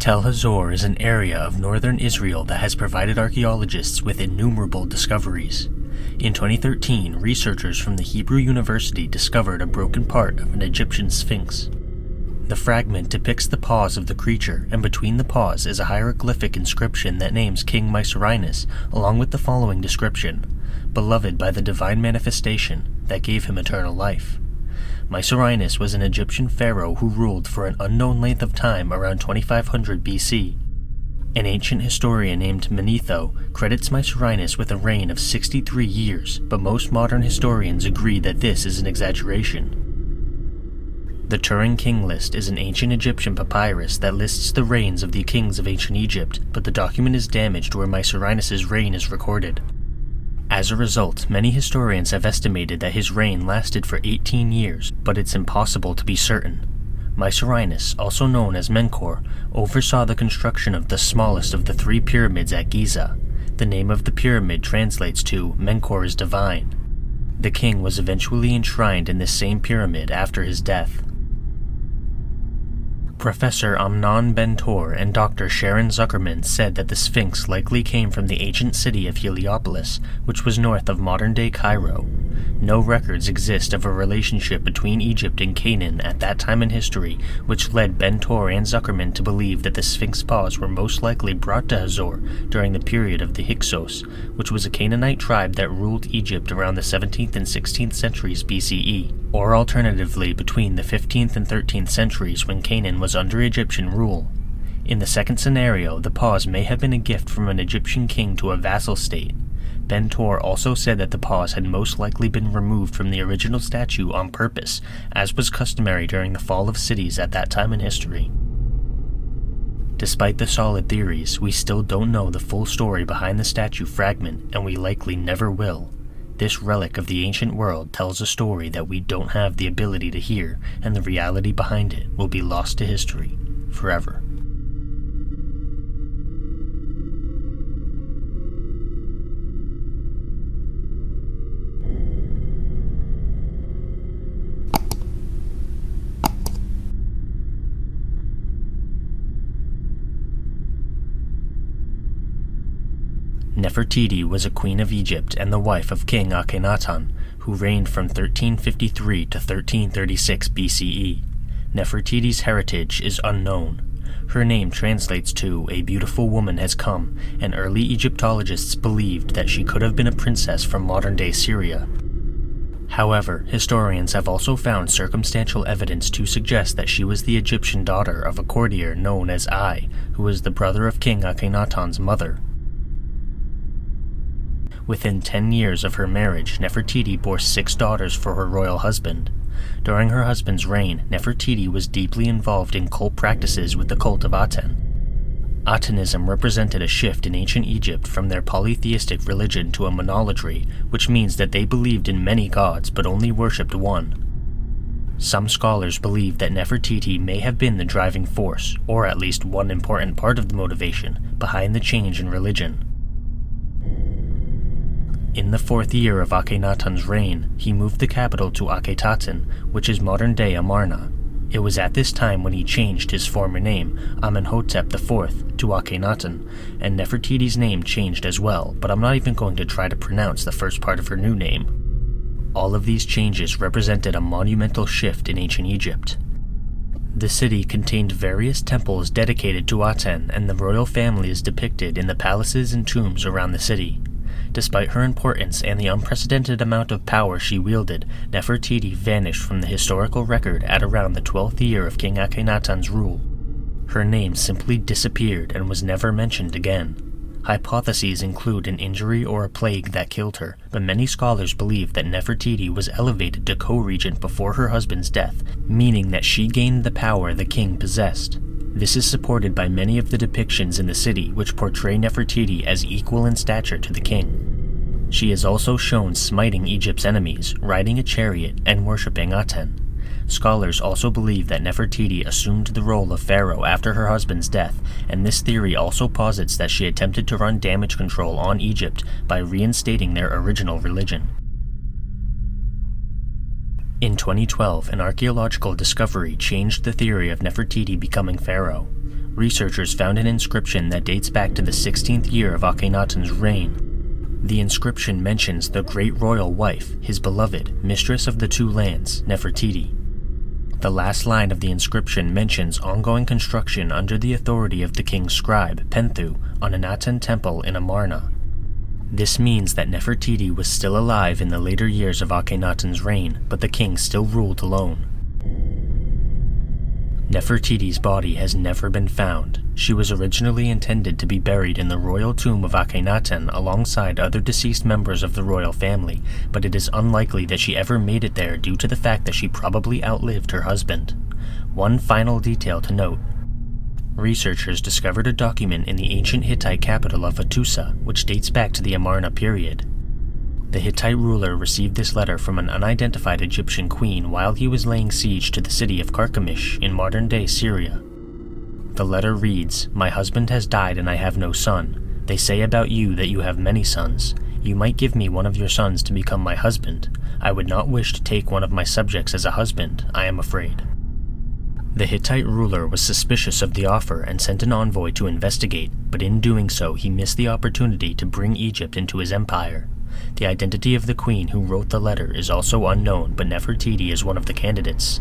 Tel Hazor is an area of northern Israel that has provided archaeologists with innumerable discoveries. In 2013, researchers from the Hebrew University discovered a broken part of an Egyptian sphinx. The fragment depicts the paws of the creature, and between the paws is a hieroglyphic inscription that names King Mycerinus, along with the following description: beloved by the divine manifestation that gave him eternal life. Mycerinus was an Egyptian pharaoh who ruled for an unknown length of time around 2500 BC. An ancient historian named Manetho credits Mycerinus with a reign of 63 years, but most modern historians agree that this is an exaggeration. The Turin King List is an ancient Egyptian papyrus that lists the reigns of the kings of ancient Egypt, but the document is damaged where Mycerinus' reign is recorded. As a result, many historians have estimated that his reign lasted for 18 years, but it's impossible to be certain. Mycerinus, also known as Menkaure, oversaw the construction of the smallest of the 3 pyramids at Giza. The name of the pyramid translates to Menkaure is divine. The king was eventually enshrined in this same pyramid after his death. Professor Amnon Ben-Tor and Dr. Sharon Zuckerman said that the Sphinx likely came from the ancient city of Heliopolis, which was north of modern-day Cairo. No records exist of a relationship between Egypt and Canaan at that time in history, which led Ben-Tor and Zuckerman to believe that the Sphinx Paws were most likely brought to Hazor during the period of the Hyksos, which was a Canaanite tribe that ruled Egypt around the 17th and 16th centuries BCE, or alternatively between the 15th and 13th centuries when Canaan was under Egyptian rule. In the second scenario, the paws may have been a gift from an Egyptian king to a vassal state. Ben-Tor also said that the paws had most likely been removed from the original statue on purpose, as was customary during the fall of cities at that time in history. Despite the solid theories, we still don't know the full story behind the statue fragment, and we likely never will. This relic of the ancient world tells a story that we don't have the ability to hear, and the reality behind it will be lost to history forever. Nefertiti was a queen of Egypt and the wife of King Akhenaten, who reigned from 1353 to 1336 BCE. Nefertiti's heritage is unknown. Her name translates to "a beautiful woman has come," and early Egyptologists believed that she could have been a princess from modern-day Syria. However, historians have also found circumstantial evidence to suggest that she was the Egyptian daughter of a courtier known as Ai, who was the brother of King Akhenaten's mother. Within 10 years of her marriage, Nefertiti bore 6 daughters for her royal husband. During her husband's reign, Nefertiti was deeply involved in cult practices with the cult of Aten. Atenism represented a shift in ancient Egypt from their polytheistic religion to a monolatry, which means that they believed in many gods but only worshipped one. Some scholars believe that Nefertiti may have been the driving force, or at least one important part of the motivation, behind the change in religion. In the 4th year of Akhenaten's reign, he moved the capital to Akhetaten, which is modern-day Amarna. It was at this time when he changed his former name, Amenhotep IV, to Akhenaten, and Nefertiti's name changed as well, but I'm not even going to try to pronounce the first part of her new name. All of these changes represented a monumental shift in ancient Egypt. The city contained various temples dedicated to Aten, and the royal family is depicted in the palaces and tombs around the city. Despite her importance and the unprecedented amount of power she wielded, Nefertiti vanished from the historical record at around the 12th year of King Akhenaten's rule. Her name simply disappeared and was never mentioned again. Hypotheses include an injury or a plague that killed her, but many scholars believe that Nefertiti was elevated to co-regent before her husband's death, meaning that she gained the power the king possessed. This is supported by many of the depictions in the city which portray Nefertiti as equal in stature to the king. She is also shown smiting Egypt's enemies, riding a chariot, and worshipping Aten. Scholars also believe that Nefertiti assumed the role of pharaoh after her husband's death, and this theory also posits that she attempted to run damage control on Egypt by reinstating their original religion. In 2012, an archaeological discovery changed the theory of Nefertiti becoming pharaoh. researchers found an inscription that dates back to the 16th year of Akhenaten's reign. The inscription mentions the great royal wife, his beloved, mistress of the two lands, Nefertiti. The last line of the inscription mentions ongoing construction under the authority of the king's scribe, Penthu, on Akhenaten Temple in Amarna. This means that Nefertiti was still alive in the later years of Akhenaten's reign, but the king still ruled alone. Nefertiti's body has never been found. She was originally intended to be buried in the royal tomb of Akhenaten alongside other deceased members of the royal family, but it is unlikely that she ever made it there due to the fact that she probably outlived her husband. One final detail to note. Researchers discovered a document in the ancient Hittite capital of Hattusa, which dates back to the Amarna period. The Hittite ruler received this letter from an unidentified Egyptian queen while he was laying siege to the city of Carchemish in modern-day Syria. The letter reads, "My husband has died and I have no son. They say about you that you have many sons. You might give me one of your sons to become my husband. I would not wish to take one of my subjects as a husband, I am afraid." The Hittite ruler was suspicious of the offer and sent an envoy to investigate, but in doing so he missed the opportunity to bring Egypt into his empire. The identity of the queen who wrote the letter is also unknown, but Nefertiti is one of the candidates.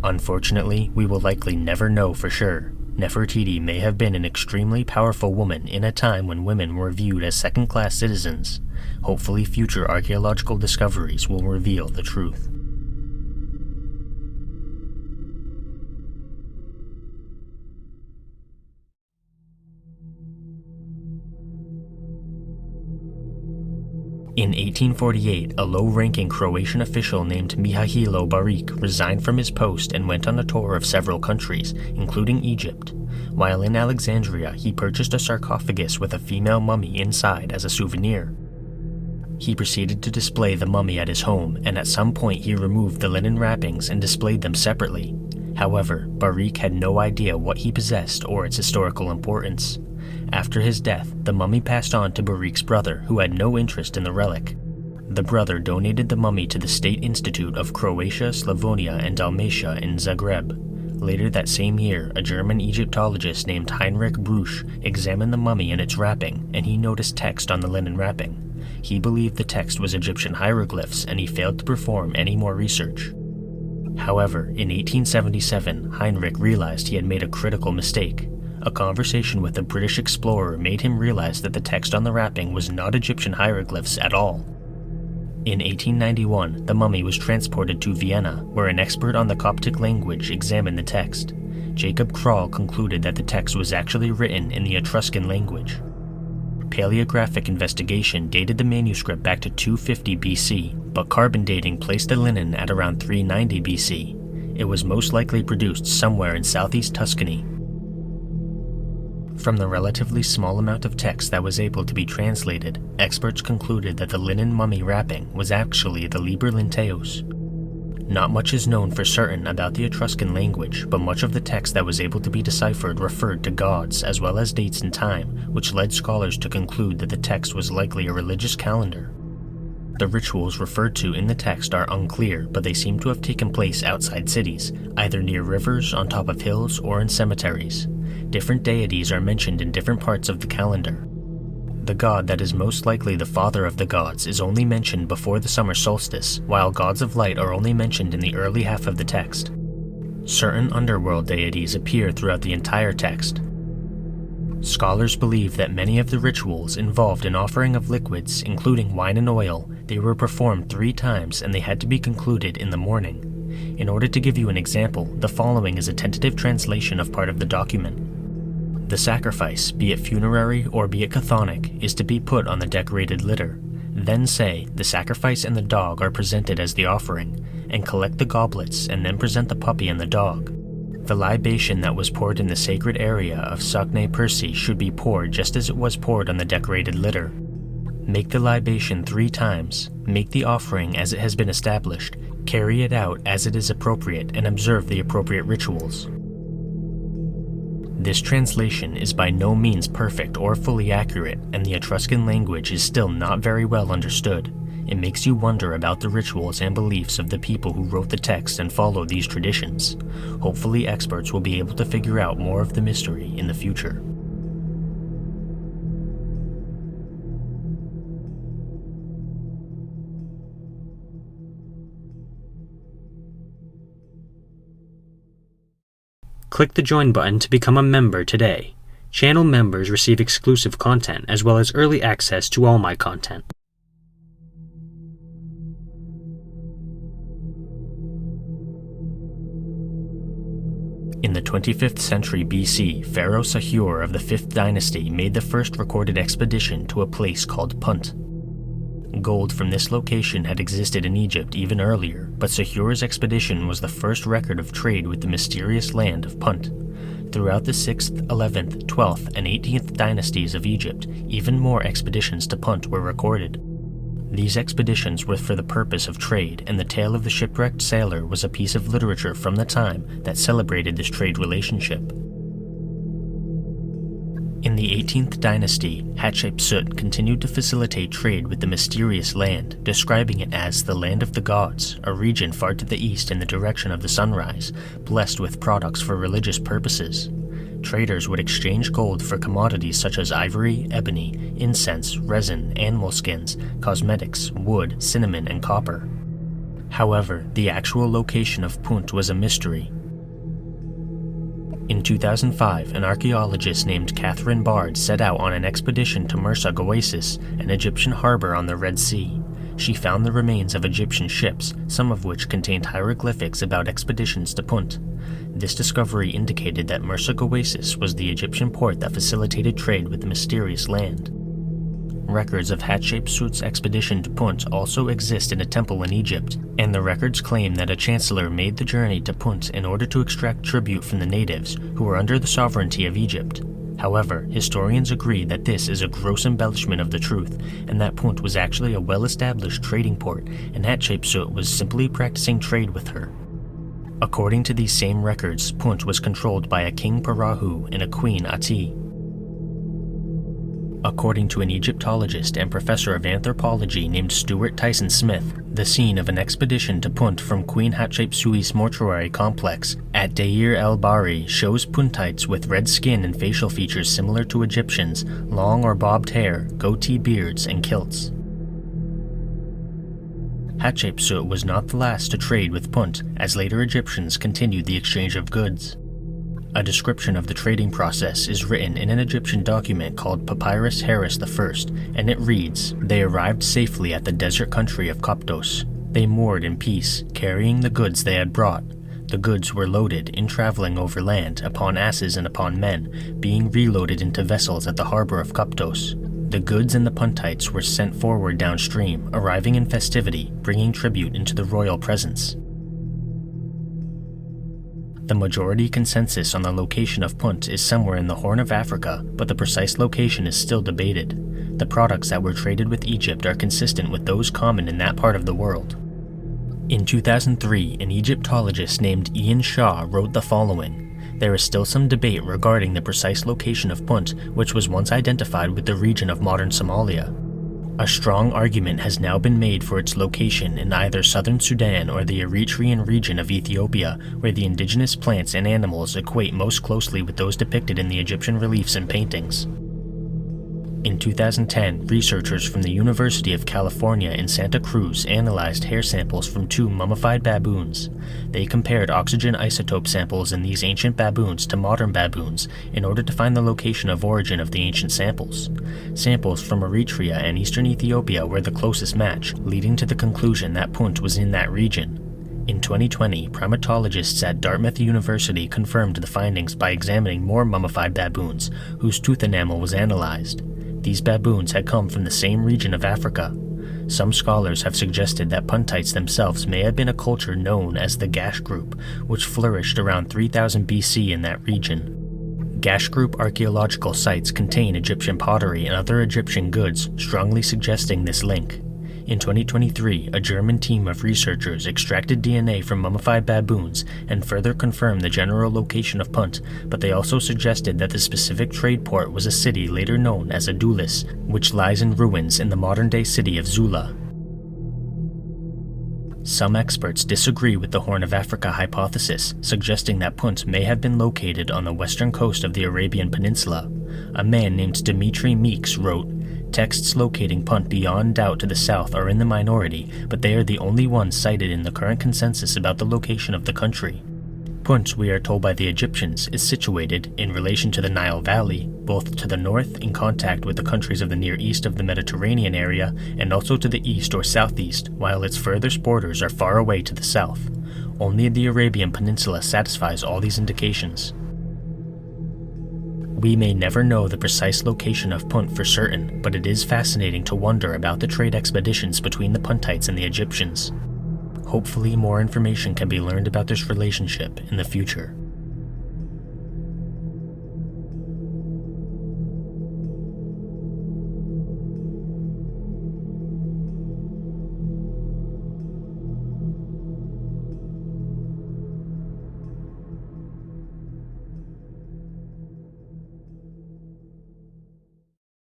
Unfortunately, we will likely never know for sure. Nefertiti may have been an extremely powerful woman in a time when women were viewed as second-class citizens. Hopefully future archaeological discoveries will reveal the truth. In 1848, a low-ranking Croatian official named Mihailo Barik resigned from his post and went on a tour of several countries, including Egypt. While in Alexandria, he purchased a sarcophagus with a female mummy inside as a souvenir. He proceeded to display the mummy at his home, and at some point he removed the linen wrappings and displayed them separately. However, Barik had no idea what he possessed or its historical importance. After his death, the mummy passed on to Barik's brother, who had no interest in the relic. The brother donated the mummy to the State Institute of Croatia, Slavonia, and Dalmatia in Zagreb. Later that same year, a German Egyptologist named Heinrich Breusch examined the mummy and its wrapping, and he noticed text on the linen wrapping. He believed the text was Egyptian hieroglyphs, and he failed to perform any more research. However, in 1877, Heinrich realized he had made a critical mistake. A conversation with a British explorer made him realize that the text on the wrapping was not Egyptian hieroglyphs at all. In 1891, the mummy was transported to Vienna, where an expert on the Coptic language examined the text. Jacob Krall concluded that the text was actually written in the Etruscan language. Paleographic investigation dated the manuscript back to 250 BC, but carbon dating placed the linen at around 390 BC. It was most likely produced somewhere in southeast Tuscany. From the relatively small amount of text that was able to be translated, experts concluded that the linen mummy wrapping was actually the Liber Linteus. Not much is known for certain about the Etruscan language, but much of the text that was able to be deciphered referred to gods as well as dates and time, which led scholars to conclude that the text was likely a religious calendar. The rituals referred to in the text are unclear, but they seem to have taken place outside cities, either near rivers, on top of hills, or in cemeteries. Different deities are mentioned in different parts of the calendar. The god that is most likely the father of the gods is only mentioned before the summer solstice, while gods of light are only mentioned in the early half of the text. Certain underworld deities appear throughout the entire text. Scholars believe that many of the rituals involved an offering of liquids, including wine and oil. They were performed 3 times and they had to be concluded in the morning. In order to give you an example, the following is a tentative translation of part of the document. The sacrifice, be it funerary or be it chthonic, is to be put on the decorated litter. Then say, the sacrifice and the dog are presented as the offering, and collect the goblets and then present the puppy and the dog. The libation that was poured in the sacred area of Sogne Persi should be poured just as it was poured on the decorated litter. Make the libation 3 times, make the offering as it has been established, carry it out as it is appropriate, and observe the appropriate rituals. This translation is by no means perfect or fully accurate, and the Etruscan language is still not very well understood. It makes you wonder about the rituals and beliefs of the people who wrote the text and followed these traditions. Hopefully experts will be able to figure out more of the mystery in the future. Click the join button to become a member today. Channel members receive exclusive content as well as early access to all my content. In the 25th century BC, Pharaoh Sahur of the 5th dynasty made the first recorded expedition to a place called Punt. Gold from this location had existed in Egypt even earlier, but Sahur's expedition was the first record of trade with the mysterious land of Punt. Throughout the 6th, 11th, 12th, and 18th dynasties of Egypt, even more expeditions to Punt were recorded. These expeditions were for the purpose of trade, and the tale of the shipwrecked sailor was a piece of literature from the time that celebrated this trade relationship. In the 18th dynasty, Hatshepsut continued to facilitate trade with the mysterious land, describing it as the land of the gods, a region far to the east in the direction of the sunrise, blessed with products for religious purposes. Traders would exchange gold for commodities such as ivory, ebony, incense, resin, animal skins, cosmetics, wood, cinnamon, and copper. However, the actual location of Punt was a mystery. In 2005, an archaeologist named Catherine Bard set out on an expedition to Mursa Oasis, an Egyptian harbor on the Red Sea. She found the remains of Egyptian ships, some of which contained hieroglyphics about expeditions to Punt. This discovery indicated that Mursa Oasis was the Egyptian port that facilitated trade with the mysterious land. Records of Hatshepsut's expedition to Punt also exist in a temple in Egypt, and the records claim that a chancellor made the journey to Punt in order to extract tribute from the natives, who were under the sovereignty of Egypt. However, historians agree that this is a gross embellishment of the truth, and that Punt was actually a well-established trading port, and Hatshepsut was simply practicing trade with her. According to these same records, Punt was controlled by a king Parahu and a queen Ati. According to an Egyptologist and professor of anthropology named Stuart Tyson Smith, the scene of an expedition to Punt from Queen Hatshepsut's mortuary complex at Deir el-Bahri shows Puntites with red skin and facial features similar to Egyptians, long or bobbed hair, goatee beards, and kilts. Hatshepsut was not the last to trade with Punt, as later Egyptians continued the exchange of goods. A description of the trading process is written in an Egyptian document called Papyrus Harris I, and it reads, "They arrived safely at the desert country of Koptos. They moored in peace, carrying the goods they had brought. The goods were loaded, in traveling over land, upon asses and upon men, being reloaded into vessels at the harbor of Koptos. The goods and the Puntites were sent forward downstream, arriving in festivity, bringing tribute into the royal presence." The majority consensus on the location of Punt is somewhere in the Horn of Africa, but the precise location is still debated. The products that were traded with Egypt are consistent with those common in that part of the world. In 2003, an Egyptologist named Ian Shaw wrote the following: "There is still some debate regarding the precise location of Punt, which was once identified with the region of modern Somalia. A strong argument has now been made for its location in either southern Sudan or the Eritrean region of Ethiopia, where the indigenous plants and animals equate most closely with those depicted in the Egyptian reliefs and paintings." In 2010, researchers from the University of California in Santa Cruz analyzed hair samples from 2 mummified baboons. They compared oxygen isotope samples in these ancient baboons to modern baboons in order to find the location of origin of the ancient samples. Samples from Eritrea and eastern Ethiopia were the closest match, leading to the conclusion that Punt was in that region. In 2020, primatologists at Dartmouth University confirmed the findings by examining more mummified baboons, whose tooth enamel was analyzed. These baboons had come from the same region of Africa. Some scholars have suggested that Puntites themselves may have been a culture known as the Gash Group, which flourished around 3000 BC in that region. Gash Group archaeological sites contain Egyptian pottery and other Egyptian goods, strongly suggesting this link. In 2023, a German team of researchers extracted DNA from mummified baboons and further confirmed the general location of Punt, but they also suggested that the specific trade port was a city later known as Adulis, which lies in ruins in the modern-day city of Zula. Some experts disagree with the Horn of Africa hypothesis, suggesting that Punt may have been located on the western coast of the Arabian Peninsula. A man named Dimitri Meeks wrote, "Texts locating Punt beyond doubt to the south are in the minority, but they are the only ones cited in the current consensus about the location of the country." Punt, we are told by the Egyptians, is situated, in relation to the Nile Valley, both to the north in contact with the countries of the Near East of the Mediterranean area, and also to the east or southeast, while its furthest borders are far away to the south. Only the Arabian Peninsula satisfies all these indications. We may never know the precise location of Punt for certain, but it is fascinating to wonder about the trade expeditions between the Puntites and the Egyptians. Hopefully more information can be learned about this relationship in the future.